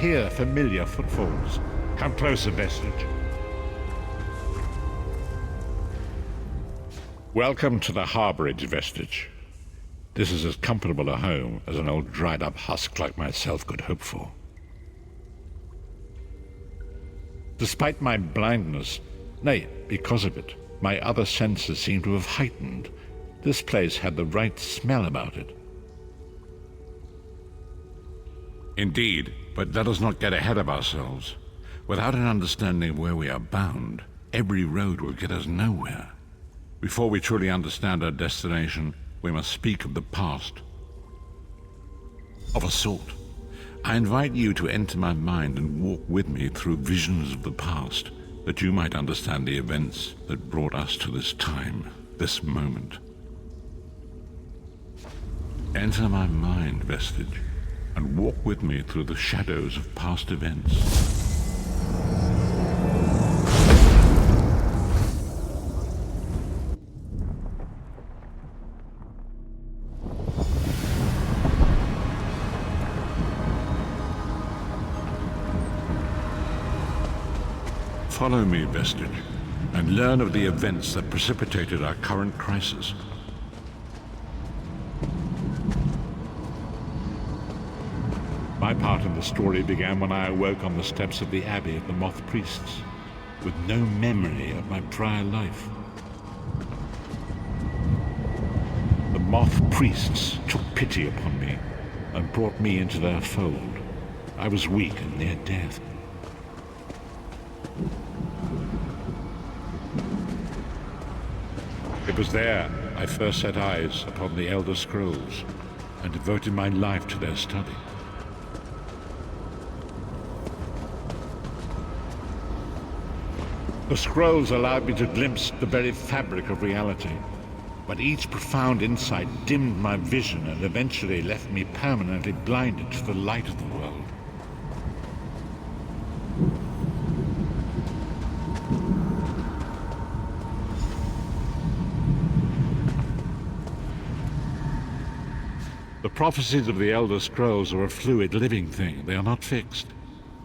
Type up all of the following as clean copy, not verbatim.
hear familiar footfalls. Come closer, Vestige. Welcome to the Harborage, Vestige. This is as comfortable a home as an old dried-up husk like myself could hope for. Despite my blindness, nay, because of it, my other senses seem to have heightened. This place had the right smell about it. Indeed, but let us not get ahead of ourselves. Without an understanding of where we are bound, every road will get us nowhere. Before we truly understand our destination, we must speak of the past. Of a sort. I invite you to enter my mind and walk with me through visions of the past, that you might understand the events that brought us to this time, this moment. Enter my mind, Vestige, and walk with me through the shadows of past events. Follow me, Vestige, and learn of the events that precipitated our current crisis. My part in the story began when I awoke on the steps of the Abbey of the Moth Priests, with no memory of my prior life. The Moth Priests took pity upon me and brought me into their fold. I was weak and near death. It was there I first set eyes upon the Elder Scrolls and devoted my life to their study. The scrolls allowed me to glimpse the very fabric of reality, but each profound insight dimmed my vision and eventually left me permanently blinded to the light of the world. The prophecies of the Elder Scrolls are a fluid, living thing. They are not fixed.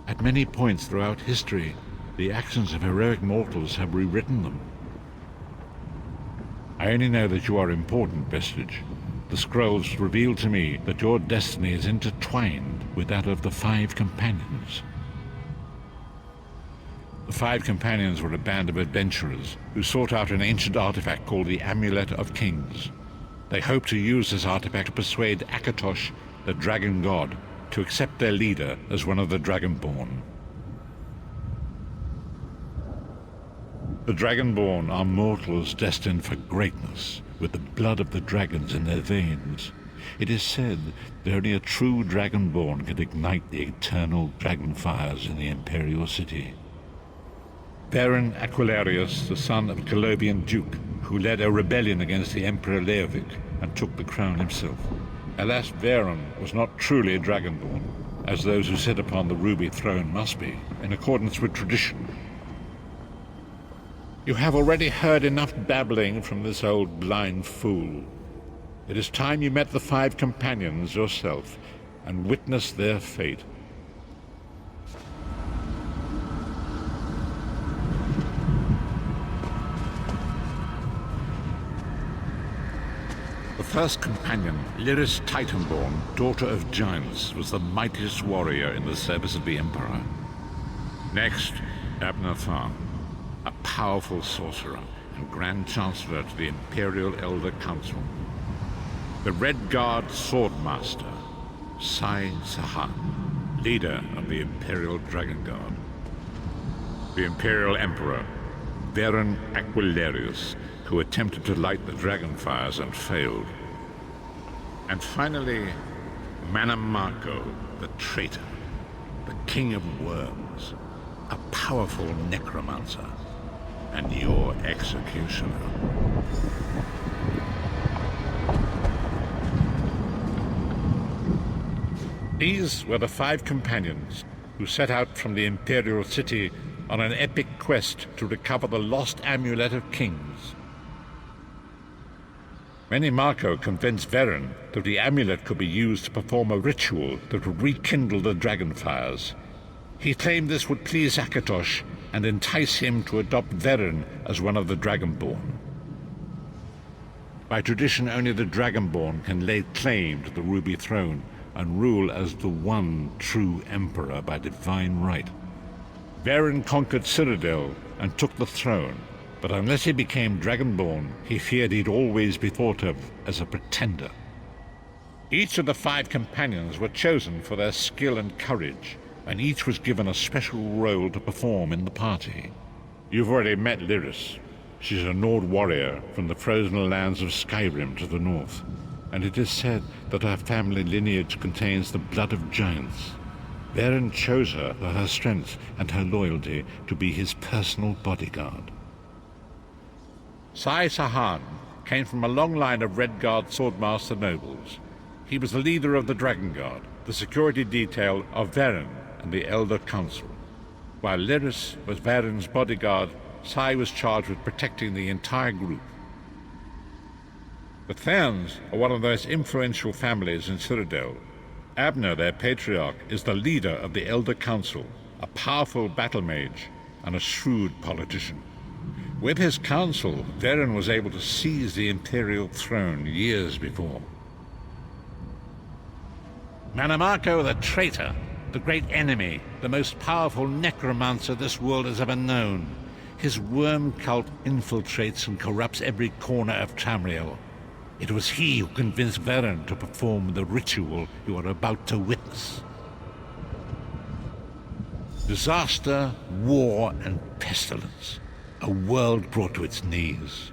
At many points throughout history, the actions of heroic mortals have rewritten them. I only know that you are important, Vestige. The scrolls reveal to me that your destiny is intertwined with that of the Five Companions. The Five Companions were a band of adventurers who sought out an ancient artifact called the Amulet of Kings. They hoped to use this artifact to persuade Akatosh, the dragon god, to accept their leader as one of the Dragonborn. The Dragonborn are mortals destined for greatness, with the blood of the dragons in their veins. It is said that only a true Dragonborn can ignite the eternal dragon fires in the Imperial City. Baron Aquilarius, the son of a Colovian duke, who led a rebellion against the Emperor Leovic and took the crown himself. Alas, Veron was not truly a Dragonborn, as those who sit upon the ruby throne must be, in accordance with tradition. You have already heard enough babbling from this old blind fool. It is time you met the Five Companions yourself and witnessed their fate. The first companion, Lyris Titanborn, daughter of giants, was the mightiest warrior in the service of the Emperor. Next, Abnathan, a powerful sorcerer and Grand Chancellor to the Imperial Elder Council. The Red Guard Swordmaster, Sai Sahan, leader of the Imperial Dragon Guard. The Imperial Emperor, Baron Aquilarius, who attempted to light the dragon fires and failed. And finally, Manamako, the traitor, the King of Worms, a powerful necromancer, and your executioner. These were the Five Companions who set out from the Imperial City on an epic quest to recover the lost Amulet of Kings. Manamako convinced Veron that the amulet could be used to perform a ritual that would rekindle the dragon fires He claimed this would please Akatosh and entice him to adopt Veren as one of the Dragonborn. By tradition, only the Dragonborn can lay claim to the Ruby Throne and rule as the one true Emperor by divine right. Veren conquered Cyrodiil and took the throne, but unless he became Dragonborn, he feared he'd always be thought of as a pretender. Each of the 5 companions were chosen for their skill and courage, and each was given a special role to perform in the party. You've already met Lyris. She's a Nord warrior from the frozen lands of Skyrim to the north, and it is said that her family lineage contains the blood of giants. Veren chose her for her strength and her loyalty to be his personal bodyguard. Sai Sahan came from a long line of Redguard swordmaster nobles. He was the leader of the Dragon Guard, the security detail of Veren and the Elder Council. While Lyris was Veren's bodyguard, Sai was charged with protecting the entire group. The Therns are one of the most influential families in Cyrodiil. Abner, their patriarch, is the leader of the Elder Council, a powerful battle mage and a shrewd politician. With his council, Veren was able to seize the Imperial throne years before. Manamako the traitor, the great enemy, the most powerful necromancer this world has ever known. His worm cult infiltrates and corrupts every corner of Tamriel. It was he who convinced Veren to perform the ritual you are about to witness. Disaster, war, and pestilence. A world brought to its knees.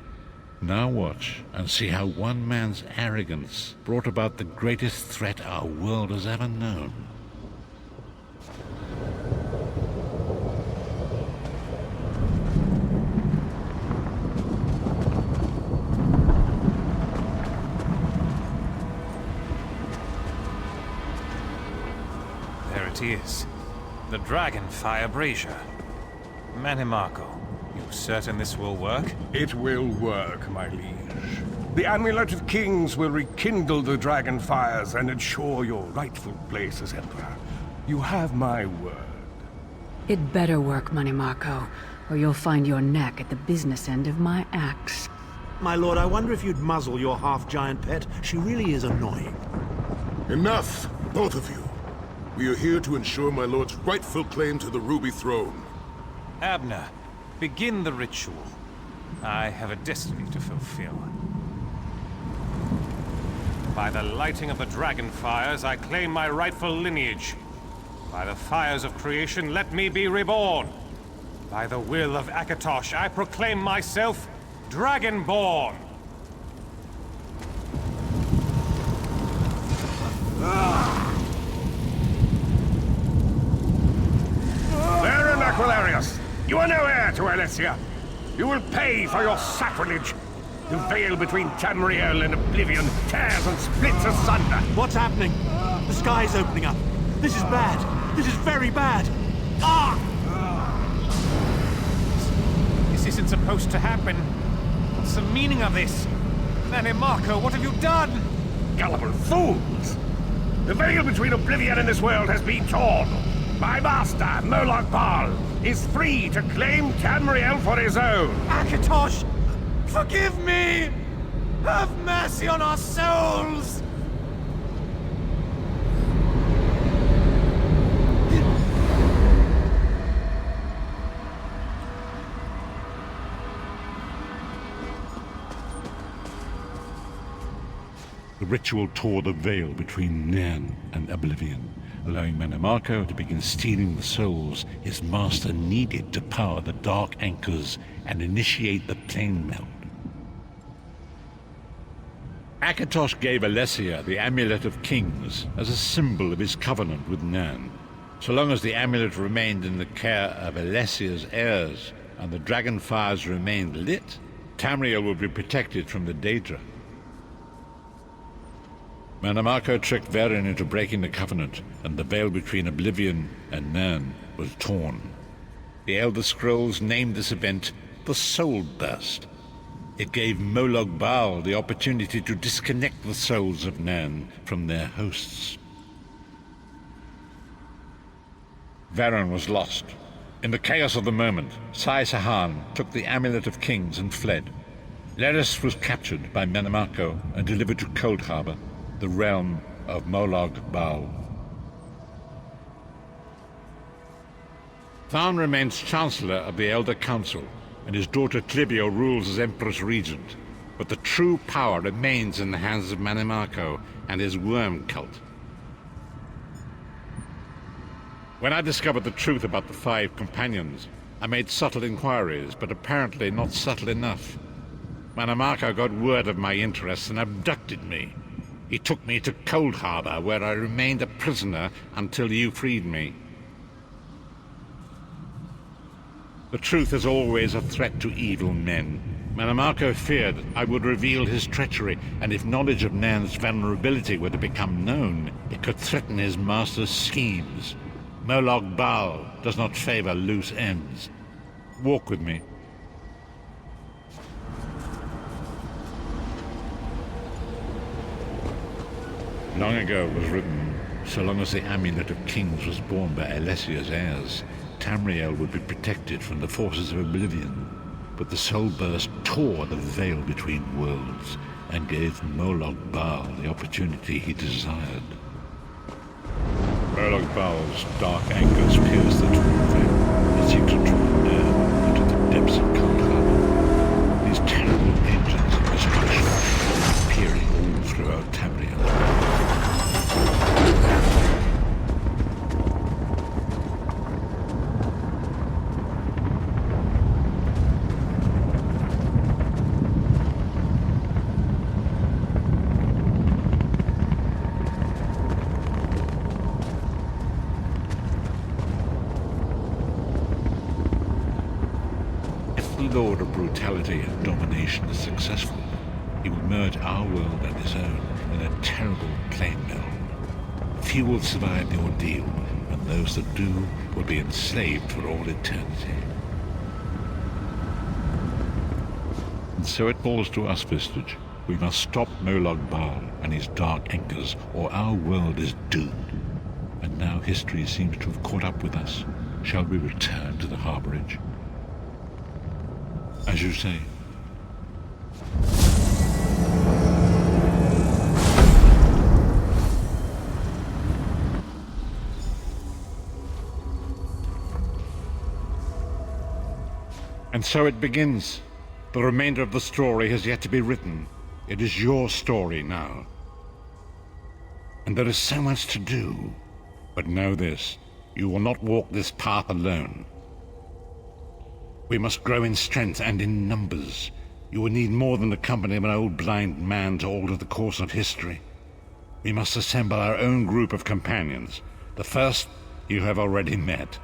Now watch and see how one man's arrogance brought about the greatest threat our world has ever known. There it is. The Dragonfire Brazier. Manimako, you certain this will work? It will work, my liege. The Amulet of Kings will rekindle the dragon fires and ensure your rightful place as Emperor. You have my word. It better work, Manimako, or you'll find your neck at the business end of my axe. My lord, I wonder if you'd muzzle your half-giant pet. She really is annoying. Enough, both of you. We are here to ensure my lord's rightful claim to the Ruby Throne. Abner, begin the ritual. I have a destiny to fulfill. By the lighting of the dragon fires, I claim my rightful lineage. By the fires of creation, let me be reborn. By the will of Akatosh, I proclaim myself Dragonborn. Veren Aquilarius, you are no heir to Alessia. You will pay for your sacrilege. The veil between Tamriel and Oblivion tears and splits asunder. What's happening? The sky's opening up. This is bad. This is very bad. Ah! This isn't supposed to happen. What's the meaning of this? Manimako, what have you done? Gullible fools! The veil between Oblivion and this world has been torn. My master, Moloch Baal, is free to claim Tamriel for his own. Akatosh, forgive me! Have mercy on our souls! The ritual tore the veil between Nairn and Oblivion, allowing Manamako to begin stealing the souls his master needed to power the dark anchors and initiate the plane melt. Akatosh gave Alessia the Amulet of Kings as a symbol of his covenant with Nairn. So long as the amulet remained in the care of Alessia's heirs and the dragon fires remained lit, Tamriel would be protected from the Daedra. Manamako tricked Veren into breaking the covenant, and the veil between Oblivion and Nairn was torn. The Elder Scrolls named this event the Soul Burst. It gave Moloch Baal the opportunity to disconnect the souls of Nairn from their hosts. Varen was lost. In the chaos of the moment, Sai Sahan took the Amulet of Kings and fled. Leris was captured by Menemarco and delivered to Cold Harbor, the realm of Molog Baal. Tharn remains Chancellor of the Elder Council, and his daughter Clibio rules as Empress Regent. But the true power remains in the hands of Menemarco and his worm cult. When I discovered the truth about the 5 companions, I made subtle inquiries, but apparently not subtle enough. Menemarco got word of my interests and abducted me. He took me to Cold Harbor, where I remained a prisoner until you freed me. The truth is always a threat to evil men. Menemarco feared I would reveal his treachery, and if knowledge of Nan's vulnerability were to become known, it could threaten his master's schemes. Molog Baal does not favor loose ends. Walk with me. Long ago it was written, so long as the Amulet of Kings was borne by Alessia's heirs, Tamriel would be protected from the forces of oblivion. But the soul burst tore the veil between worlds and gave Molog Baal the opportunity he desired. Molog Baal's dark anchors pierce the torn veil and seek to draw near into the depths of Cold Harbor. These terrible engines of destruction peering all throughout Tamriel. Lord of brutality and domination is successful, he will merge our world and his own in a terrible plain meld. Few will survive the ordeal, and those that do will be enslaved for all eternity. And so it falls to us, Vistage. We must stop Molog Baal and his dark anchors, or our world is doomed. And now history seems to have caught up with us. Shall we return to the Harborage? As you say. And so it begins. The remainder of the story has yet to be written. It is your story now. And there is so much to do. But know this, you will not walk this path alone. We must grow in strength and in numbers. You will need more than the company of an old blind man to alter the course of history. We must assemble our own group of companions. The first you have already met.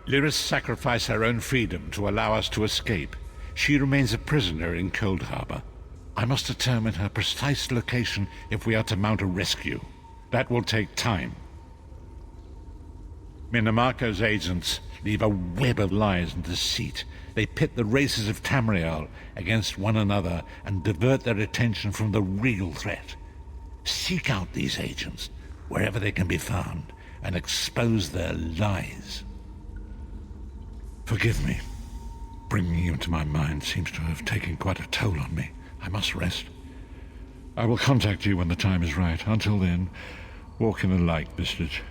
Lyris sacrificed her own freedom to allow us to escape. She remains a prisoner in Cold Harbor. I must determine her precise location if we are to mount a rescue. That will take time. Menemarco's agents leave a web of lies and deceit. They pit the races of Tamriel against one another and divert their attention from the real threat. Seek out these agents, wherever they can be found, and expose their lies. Forgive me. Bringing you into my mind seems to have taken quite a toll on me. I must rest. I will contact you when the time is right. Until then, walk in the light, Vistage.